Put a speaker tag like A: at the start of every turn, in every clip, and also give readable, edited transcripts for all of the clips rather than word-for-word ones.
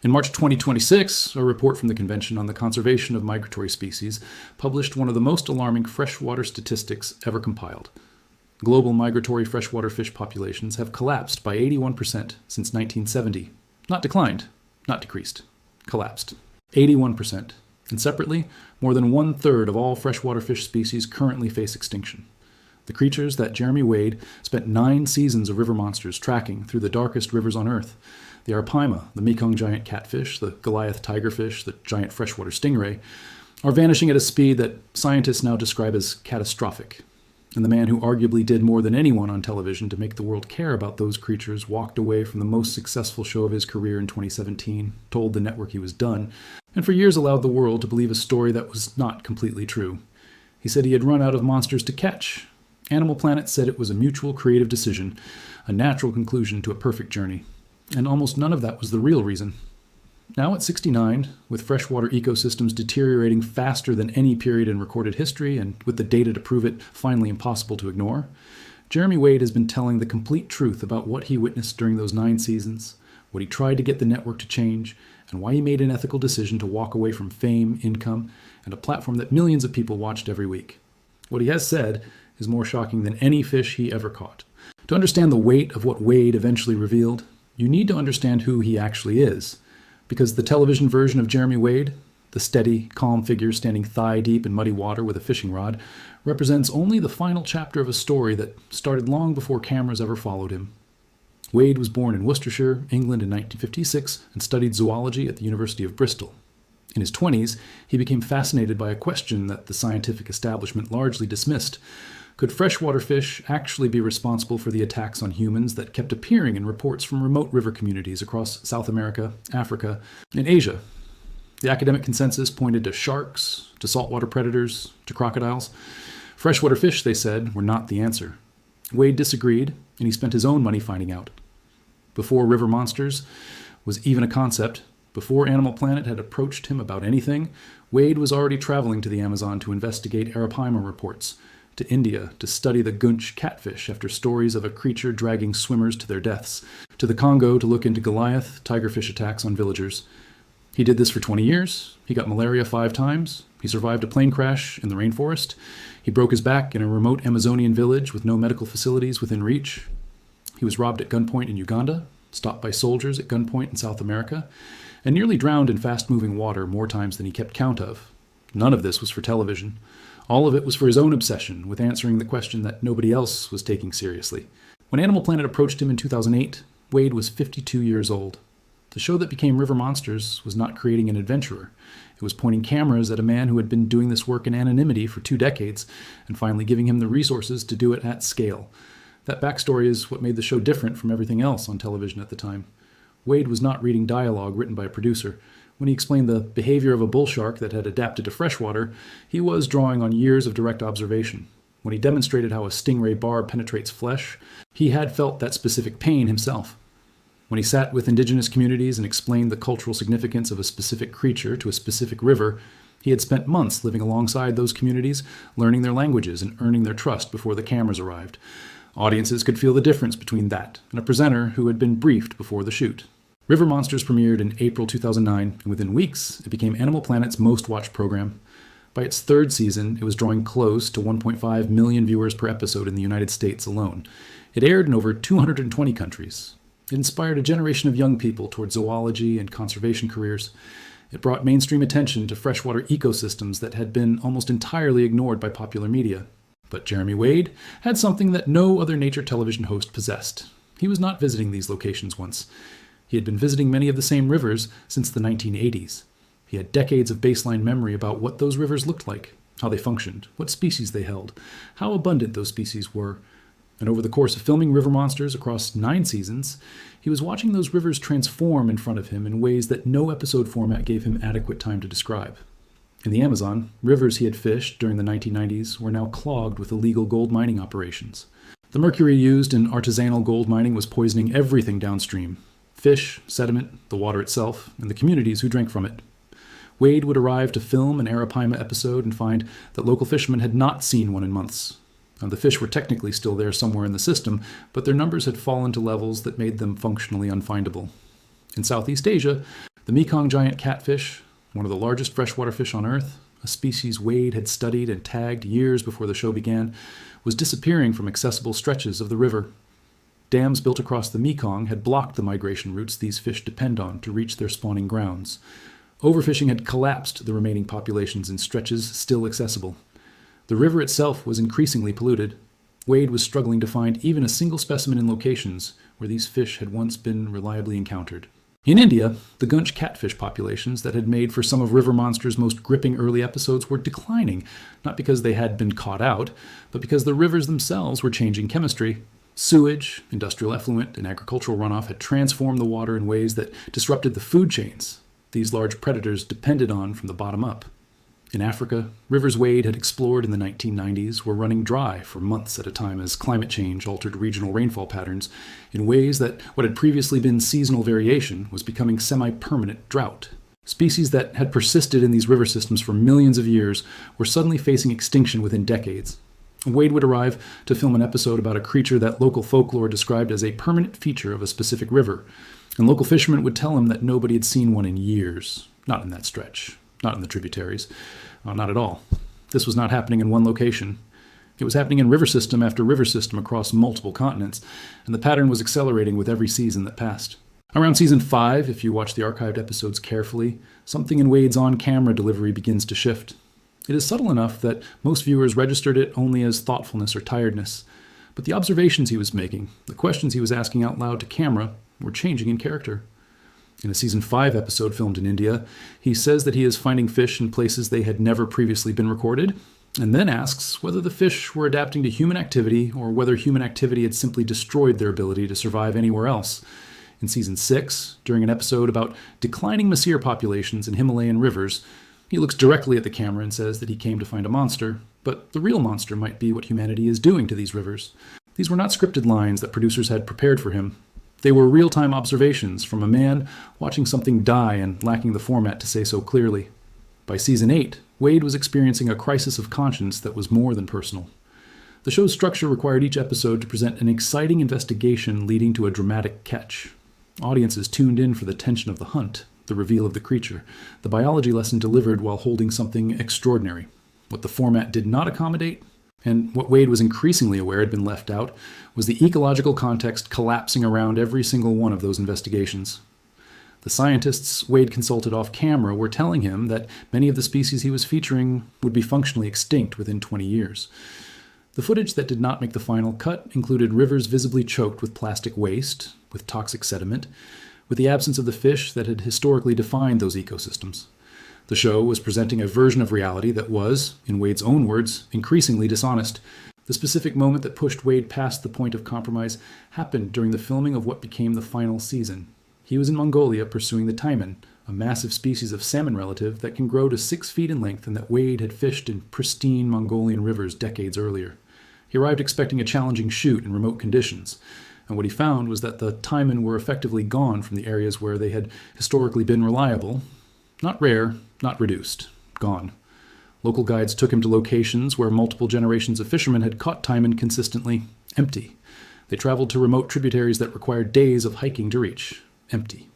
A: In March 2026, a report from the Convention on the Conservation of Migratory Species published one of the most alarming freshwater statistics ever compiled. Global migratory freshwater fish populations have collapsed by 81% since 1970. Not declined, not decreased, collapsed. 81%. And separately, more than 1/3 of all freshwater fish species currently face extinction. The creatures that Jeremy Wade spent 9 seasons of River Monsters tracking through the darkest rivers on Earth, the arapaima, the Mekong giant catfish, the Goliath tigerfish, the giant freshwater stingray, are vanishing at a speed that scientists now describe as catastrophic. And the man who arguably did more than anyone on television to make the world care about those creatures walked away from the most successful show of his career in 2017, told the network he was done, and for years allowed the world to believe a story that was not completely true. He said he had run out of monsters to catch. Animal Planet said it was a mutual creative decision, a natural conclusion to a perfect journey. And almost none of that was the real reason. Now at 69, with freshwater ecosystems deteriorating faster than any period in recorded history, and with the data to prove it finally impossible to ignore, Jeremy Wade has been telling the complete truth about what he witnessed during those 9 seasons, what he tried to get the network to change, and why he made an ethical decision to walk away from fame, income, and a platform that millions of people watched every week. What he has said is more shocking than any fish he ever caught. To understand the weight of what Wade eventually revealed, you need to understand who he actually is. Because the television version of Jeremy Wade, the steady, calm figure standing thigh-deep in muddy water with a fishing rod, represents only the final chapter of a story that started long before cameras ever followed him. Wade was born in Worcestershire, England in 1956 and studied zoology at the University of Bristol. In his 20s, he became fascinated by a question that the scientific establishment largely dismissed. Could freshwater fish actually be responsible for the attacks on humans that kept appearing in reports from remote river communities across South America, Africa, and Asia? The academic consensus pointed to sharks, to saltwater predators, to crocodiles. Freshwater fish, they said, were not the answer. Wade disagreed, and he spent his own money finding out. Before River Monsters was even a concept, before Animal Planet had approached him about anything, Wade was already traveling to the Amazon to investigate arapaima reports, to India to study the Gunch catfish after stories of a creature dragging swimmers to their deaths, to the Congo to look into Goliath tigerfish attacks on villagers. He did this for 20 years. He got malaria 5 times. He survived a plane crash in the rainforest. He broke his back in a remote Amazonian village with no medical facilities within reach. He was robbed at gunpoint in Uganda, stopped by soldiers at gunpoint in South America, and nearly drowned in fast-moving water more times than he kept count of. None of this was for television. All of it was for his own obsession with answering the question that nobody else was taking seriously. When Animal Planet approached him in 2008, Wade was 52 years old. The show that became River Monsters was not creating an adventurer. It was pointing cameras at a man who had been doing this work in anonymity for 2 decades and finally giving him the resources to do it at scale. That backstory is what made the show different from everything else on television at the time. Wade was not reading dialogue written by a producer. When he explained the behavior of a bull shark that had adapted to freshwater, he was drawing on years of direct observation. When he demonstrated how a stingray barb penetrates flesh, he had felt that specific pain himself. When he sat with indigenous communities and explained the cultural significance of a specific creature to a specific river, he had spent months living alongside those communities, learning their languages and earning their trust before the cameras arrived. Audiences could feel the difference between that and a presenter who had been briefed before the shoot. River Monsters premiered in April 2009, and within weeks, it became Animal Planet's most-watched program. By its 3rd season, it was drawing close to 1.5 million viewers per episode in the United States alone. It aired in over 220 countries. It inspired a generation of young people towards zoology and conservation careers. It brought mainstream attention to freshwater ecosystems that had been almost entirely ignored by popular media. But Jeremy Wade had something that no other nature television host possessed. He was not visiting these locations once. He had been visiting many of the same rivers since the 1980s. He had decades of baseline memory about what those rivers looked like, how they functioned, what species they held, how abundant those species were. And over the course of filming River Monsters across 9 seasons, he was watching those rivers transform in front of him in ways that no episode format gave him adequate time to describe. In the Amazon, rivers he had fished during the 1990s were now clogged with illegal gold mining operations. The mercury used in artisanal gold mining was poisoning everything downstream: fish, sediment, the water itself, and the communities who drank from it. Wade would arrive to film an arapaima episode and find that local fishermen had not seen one in months. Now, the fish were technically still there somewhere in the system, but their numbers had fallen to levels that made them functionally unfindable. In Southeast Asia, The Mekong giant catfish, one of the largest freshwater fish on Earth, a species Wade had studied and tagged years before the show began, was disappearing from accessible stretches of the river. Dams built across the Mekong had blocked the migration routes these fish depend on to reach their spawning grounds. Overfishing had collapsed the remaining populations in stretches still accessible. The river itself was increasingly polluted. Wade was struggling to find even a single specimen in locations where these fish had once been reliably encountered. In India, the Gunch catfish populations that had made for some of River Monster's most gripping early episodes were declining, not because they had been caught out, but because the rivers themselves were changing chemistry. Sewage, industrial effluent, and agricultural runoff had transformed the water in ways that disrupted the food chains these large predators depended on from the bottom up. In Africa, rivers Wade had explored in the 1990s were running dry for months at a time as climate change altered regional rainfall patterns in ways that what had previously been seasonal variation was becoming semi-permanent drought. Species that had persisted in these river systems for millions of years were suddenly facing extinction within decades. Wade would arrive to film an episode about a creature that local folklore described as a permanent feature of a specific river, and local fishermen would tell him that nobody had seen one in years. Not in that stretch. Not in the tributaries. Not at all. This was not happening in one location. It was happening in river system after river system across multiple continents, and the pattern was accelerating with every season that passed. Around season 5, if you watch the archived episodes carefully, something in Wade's on-camera delivery begins to shift. It is subtle enough that most viewers registered it only as thoughtfulness or tiredness, but the observations he was making, the questions he was asking out loud to camera, were changing in character. In a season 5 episode filmed in India, he says that he is finding fish in places they had never previously been recorded, and then asks whether the fish were adapting to human activity or whether human activity had simply destroyed their ability to survive anywhere else. In season 6, during an episode about declining mahseer populations in Himalayan rivers, he looks directly at the camera and says that he came to find a monster, but the real monster might be what humanity is doing to these rivers. These were not scripted lines that producers had prepared for him. They were real-time observations from a man watching something die and lacking the format to say so clearly. By season 8, Wade was experiencing a crisis of conscience that was more than personal. The show's structure required each episode to present an exciting investigation leading to a dramatic catch. Audiences tuned in for the tension of the hunt, the reveal of the creature, the biology lesson delivered while holding something extraordinary. What the format did not accommodate, and what Wade was increasingly aware had been left out, was the ecological context collapsing around every single one of those investigations. The scientists Wade consulted off camera were telling him that many of the species he was featuring would be functionally extinct within 20 years. The footage that did not make the final cut included rivers visibly choked with plastic waste, with toxic sediment, with the absence of the fish that had historically defined those ecosystems. The show was presenting a version of reality that was, in Wade's own words, increasingly dishonest. The specific moment that pushed Wade past the point of compromise happened during the filming of what became the final season. He was in Mongolia pursuing the taimen, a massive species of salmon relative that can grow to 6 feet in length and that Wade had fished in pristine Mongolian rivers decades earlier. He arrived expecting a challenging shoot in remote conditions, and what he found was that the taimen were effectively gone from the areas where they had historically been reliable. Not rare, not reduced. Gone. Local guides took him to locations where multiple generations of fishermen had caught taimen consistently. Empty. They traveled to remote tributaries that required days of hiking to reach. Empty.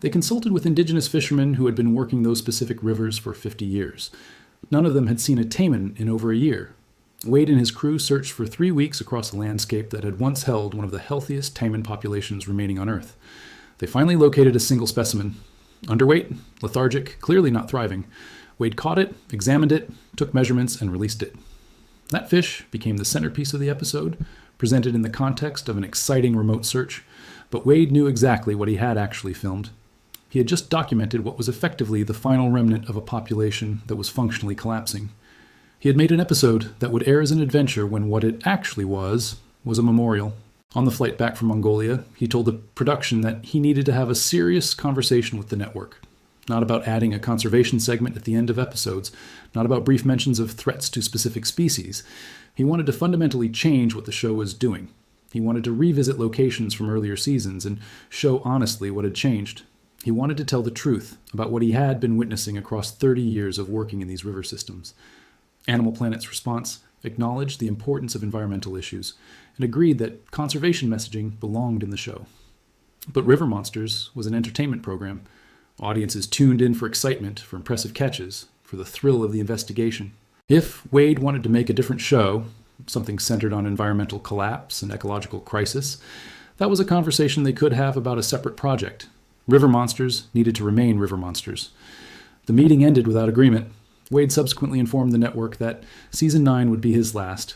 A: They consulted with indigenous fishermen who had been working those specific rivers for 50 years. None of them had seen a taimen in over a year. Wade and his crew searched for 3 weeks across a landscape that had once held one of the healthiest taimen populations remaining on Earth. They finally located a single specimen. Underweight, lethargic, clearly not thriving. Wade caught it, examined it, took measurements, and released it. That fish became the centerpiece of the episode, presented in the context of an exciting remote search, but Wade knew exactly what he had actually filmed. He had just documented what was effectively the final remnant of a population that was functionally collapsing. He had made an episode that would air as an adventure when what it actually was a memorial. On the flight back from Mongolia, he told the production that he needed to have a serious conversation with the network. Not about adding a conservation segment at the end of episodes, not about brief mentions of threats to specific species. He wanted to fundamentally change what the show was doing. He wanted to revisit locations from earlier seasons and show honestly what had changed. He wanted to tell the truth about what he had been witnessing across 30 years of working in these river systems. Animal Planet's response acknowledged the importance of environmental issues and agreed that conservation messaging belonged in the show. But River Monsters was an entertainment program. Audiences tuned in for excitement, for impressive catches, for the thrill of the investigation. If Wade wanted to make a different show, something centered on environmental collapse and ecological crisis, that was a conversation they could have about a separate project. River monsters needed to remain river monsters. The meeting ended without agreement. Wade subsequently informed the network that Season 9 would be his last.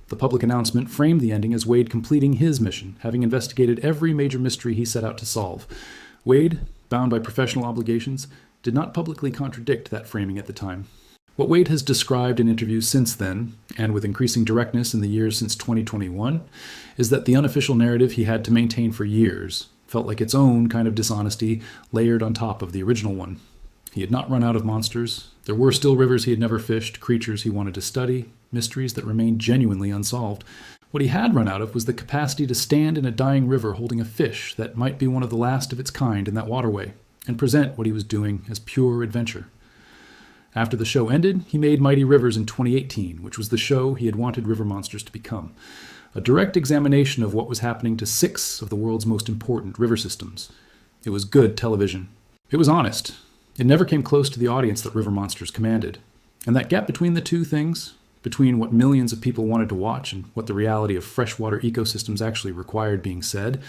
A: The public announcement framed the ending as Wade completing his mission, having investigated every major mystery he set out to solve. Wade, bound by professional obligations, did not publicly contradict that framing at the time. What Wade has described in interviews since then, and with increasing directness in the years since 2021, is that the unofficial narrative he had to maintain for years felt like its own kind of dishonesty layered on top of the original one. He had not run out of monsters. There were still rivers he had never fished, creatures he wanted to study, mysteries that remained genuinely unsolved. What he had run out of was the capacity to stand in a dying river holding a fish that might be one of the last of its kind in that waterway, and present what he was doing as pure adventure. After the show ended, he made Mighty Rivers in 2018, which was the show he had wanted river monsters to become. A direct examination of what was happening to 6 of the world's most important river systems. It was good television. It was honest. It never came close to the audience that river monsters commanded. And that gap between the two things, between what millions of people wanted to watch and what the reality of freshwater ecosystems actually required being said,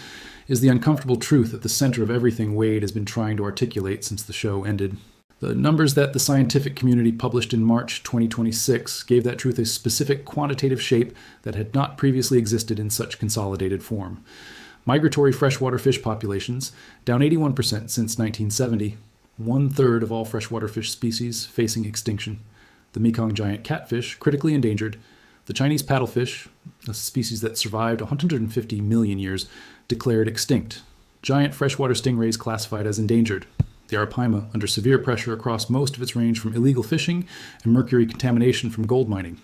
A: is the uncomfortable truth at the center of everything Wade has been trying to articulate since the show ended. The numbers that the scientific community published in March 2026 gave that truth a specific quantitative shape that had not previously existed in such consolidated form. Migratory freshwater fish populations, down 81% since 1970, 1/3 of all freshwater fish species facing extinction. The Mekong giant catfish, critically endangered. The Chinese paddlefish, a species that survived 150 million years, declared extinct. Giant freshwater stingrays classified as endangered. The arapaima under severe pressure across most of its range from illegal fishing and mercury contamination from gold mining.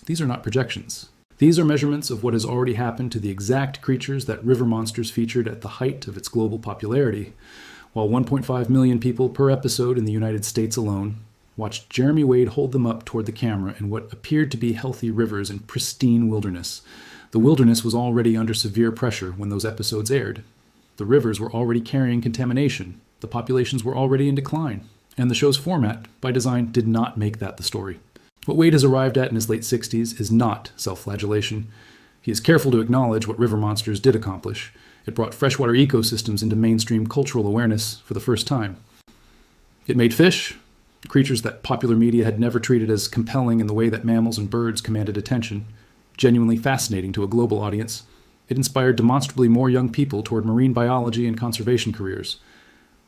A: These are not projections. These are measurements of what has already happened to the exact creatures that river monsters featured at the height of its global popularity, while 1.5 million people per episode in the United States alone watched Jeremy Wade hold them up toward the camera in what appeared to be healthy rivers and pristine wilderness. The wilderness was already under severe pressure when those episodes aired. The rivers were already carrying contamination. The populations were already in decline, and the show's format, by design, did not make that the story. What Wade has arrived at in his late 60s is not self-flagellation. He is careful to acknowledge what river monsters did accomplish. It brought freshwater ecosystems into mainstream cultural awareness for the first time. It made fish, creatures that popular media had never treated as compelling in the way that mammals and birds commanded attention, genuinely fascinating to a global audience. It inspired demonstrably more young people toward marine biology and conservation careers.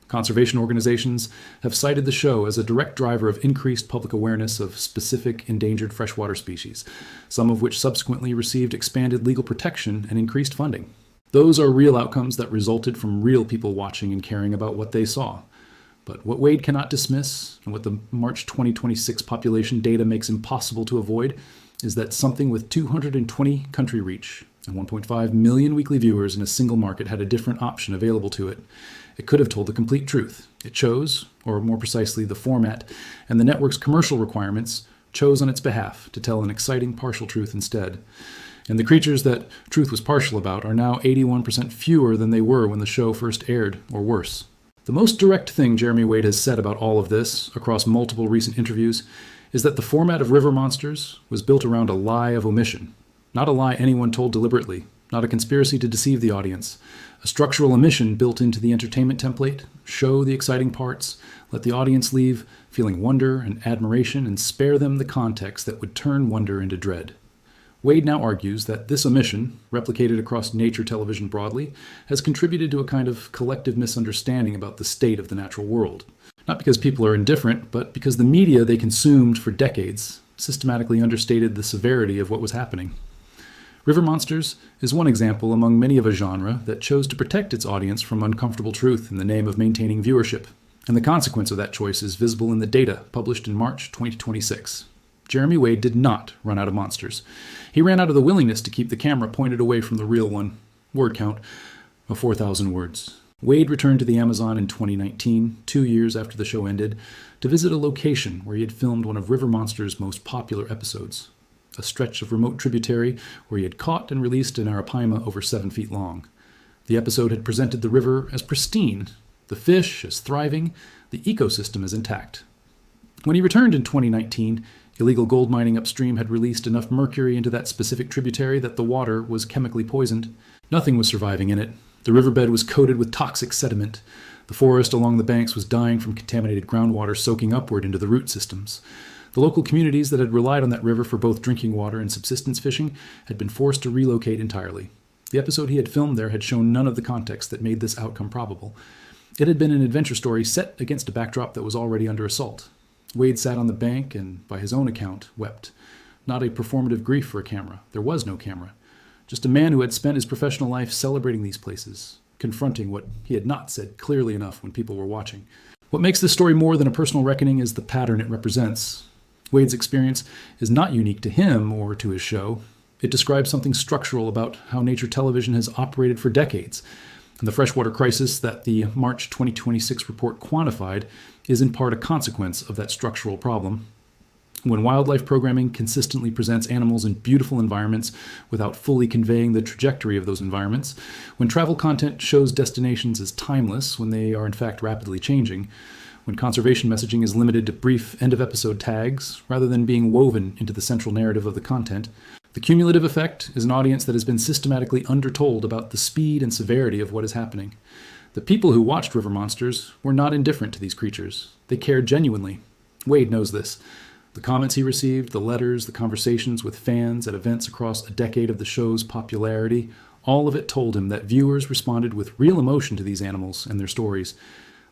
A: Conservation organizations have cited the show as a direct driver of increased public awareness of specific endangered freshwater species, some of which subsequently received expanded legal protection and increased funding. Those are real outcomes that resulted from real people watching and caring about what they saw. But what Wade cannot dismiss, and what the March 2026 population data makes impossible to avoid, is that something with 220 country reach and 1.5 million weekly viewers in a single market had a different option available to it. It could have told the complete truth. It chose, or more precisely the format, and the network's commercial requirements chose on its behalf to tell an exciting partial truth instead. And the creatures that truth was partial about are now 81% fewer than they were when the show first aired, or worse. The most direct thing Jeremy Wade has said about all of this, across multiple recent interviews, is that the format of River Monsters was built around a lie of omission. Not a lie anyone told deliberately, not a conspiracy to deceive the audience. A structural omission built into the entertainment template, show the exciting parts, let the audience leave feeling wonder and admiration, and spare them the context that would turn wonder into dread. Wade now argues that this omission, replicated across nature television broadly, has contributed to a kind of collective misunderstanding about the state of the natural world. Not because people are indifferent, but because the media they consumed for decades systematically understated the severity of what was happening. River Monsters is one example among many of a genre that chose to protect its audience from uncomfortable truth in the name of maintaining viewership, and the consequence of that choice is visible in the data published in March 2026. Jeremy Wade did not run out of monsters. He ran out of the willingness to keep the camera pointed away from the real one. Word count of 4,000 words. Wade returned to the Amazon in 2019, 2 years after the show ended, to visit a location where he had filmed one of River Monsters' most popular episodes. A stretch of remote tributary where he had caught and released an arapaima over 7 feet long. The episode had presented the river as pristine, The fish is thriving, the ecosystem is intact. When he returned in 2019, illegal gold mining upstream had released enough mercury into that specific tributary that the water was chemically poisoned. Nothing was surviving in it. The riverbed was coated with toxic sediment. The forest along the banks was dying from contaminated groundwater soaking upward into the root systems. The local communities that had relied on that river for both drinking water and subsistence fishing had been forced to relocate entirely. The episode he had filmed there had shown none of the context that made this outcome probable. It had been an adventure story set against a backdrop that was already under assault. Wade sat on the bank and, by his own account, wept. Not a performative grief for a camera. There was no camera. Just a man who had spent his professional life celebrating these places, confronting what he had not said clearly enough when people were watching. What makes this story more than a personal reckoning is the pattern it represents. Wade's experience is not unique to him or to his show. It describes something structural about how nature television has operated for decades. And the freshwater crisis that the March 2026 report quantified is in part a consequence of that structural problem. When wildlife programming consistently presents animals in beautiful environments without fully conveying the trajectory of those environments, when travel content shows destinations as timeless when they are in fact rapidly changing, when conservation messaging is limited to brief end-of-episode tags rather than being woven into the central narrative of the content, the cumulative effect is an audience that has been systematically undertold about the speed and severity of what is happening. The people who watched River Monsters were not indifferent to these creatures. They cared genuinely. Wade knows this. The comments he received, the letters, the conversations with fans at events across a decade of the show's popularity, all of it told him that viewers responded with real emotion to these animals and their stories.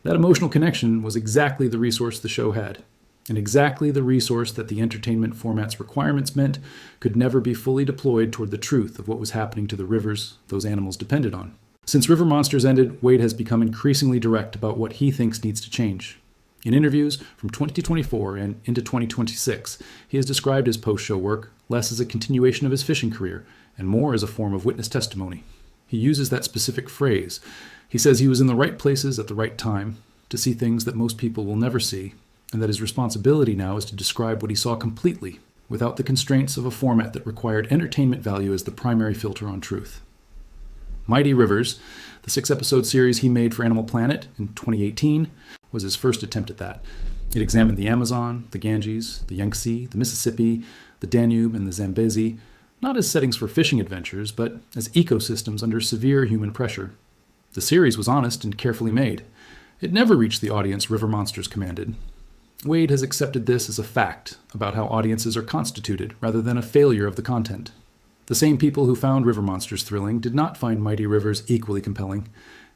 A: That emotional connection was exactly the resource the show had, and exactly the resource that the entertainment format's requirements meant could never be fully deployed toward the truth of what was happening to the rivers those animals depended on. Since River Monsters ended, Wade has become increasingly direct about what he thinks needs to change. In interviews from 2024 and into 2026, he has described his post-show work less as a continuation of his fishing career and more as a form of witness testimony. He uses that specific phrase. He says he was in the right places at the right time to see things that most people will never see, and that his responsibility now is to describe what he saw completely, without the constraints of a format that required entertainment value as the primary filter on truth. Mighty Rivers, the 6-episode series he made for Animal Planet in 2018, was his first attempt at that. It examined the Amazon, the Ganges, the Yangtze, the Mississippi, the Danube, and the Zambezi, not as settings for fishing adventures, but as ecosystems under severe human pressure. The series was honest and carefully made. It never reached the audience River Monsters commanded. Wade has accepted this as a fact about how audiences are constituted, rather than a failure of the content. The same people who found River Monsters thrilling did not find Mighty Rivers equally compelling,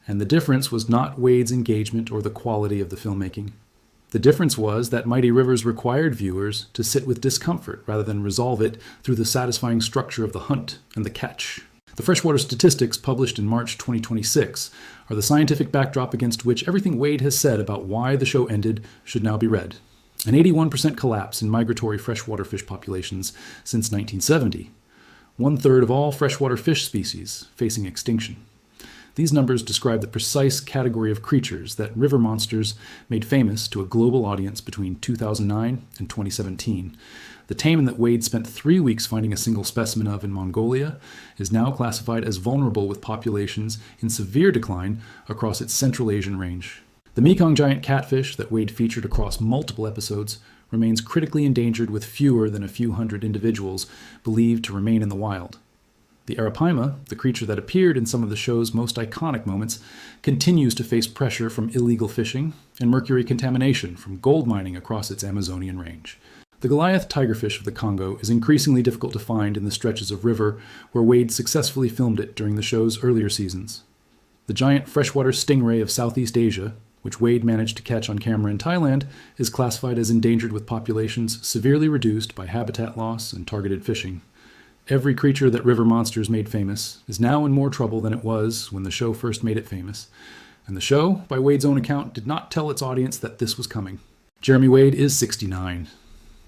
A: and the difference was not Wade's engagement or the quality of the filmmaking. The difference was that Mighty Rivers required viewers to sit with discomfort rather than resolve it through the satisfying structure of the hunt and the catch. The freshwater statistics published in March 2026 are the scientific backdrop against which everything Wade has said about why the show ended should now be read. An 81% collapse in migratory freshwater fish populations since 1970. 1/3 of all freshwater fish species facing extinction. These numbers describe the precise category of creatures that River Monsters made famous to a global audience between 2009 and 2017. The taimen that Wade spent 3 weeks finding a single specimen of in Mongolia is now classified as vulnerable with populations in severe decline across its Central Asian range. The Mekong giant catfish that Wade featured across multiple episodes remains critically endangered with fewer than a few hundred individuals believed to remain in the wild. The arapaima, the creature that appeared in some of the show's most iconic moments, continues to face pressure from illegal fishing and mercury contamination from gold mining across its Amazonian range. The Goliath tigerfish of the Congo is increasingly difficult to find in the stretches of river where Wade successfully filmed it during the show's earlier seasons. The giant freshwater stingray of Southeast Asia, which Wade managed to catch on camera in Thailand, is classified as endangered with populations severely reduced by habitat loss and targeted fishing. Every creature that River Monsters made famous is now in more trouble than it was when the show first made it famous. And the show, by Wade's own account, did not tell its audience that this was coming. Jeremy Wade is 69.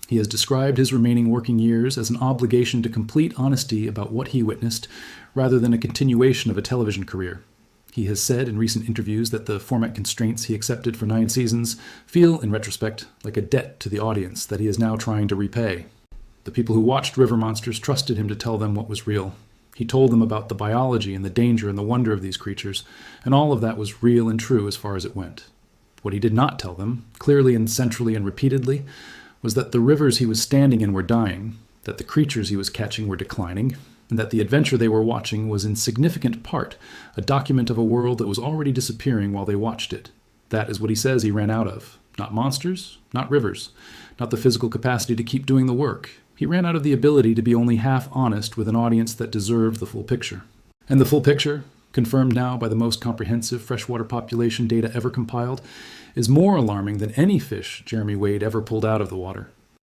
A: He has described his remaining working years as an obligation to complete honesty about what he witnessed, rather than a continuation of a television career. He has said in recent interviews that the format constraints he accepted for 9 seasons feel, in retrospect, like a debt to the audience that he is now trying to repay. The people who watched River Monsters trusted him to tell them what was real. He told them about the biology and the danger and the wonder of these creatures, and all of that was real and true as far as it went. What he did not tell them, clearly and centrally and repeatedly, was that the rivers he was standing in were dying, that the creatures he was catching were declining, and that the adventure they were watching was in significant part a document of a world that was already disappearing while they watched it. That is what he says he ran out of. Not monsters, not rivers, not the physical capacity to keep doing the work. He ran out of the ability to be only half honest with an audience that deserved the full picture. And the full picture, confirmed now by the most comprehensive freshwater population data ever compiled, is more alarming than any fish Jeremy Wade ever pulled out of the water.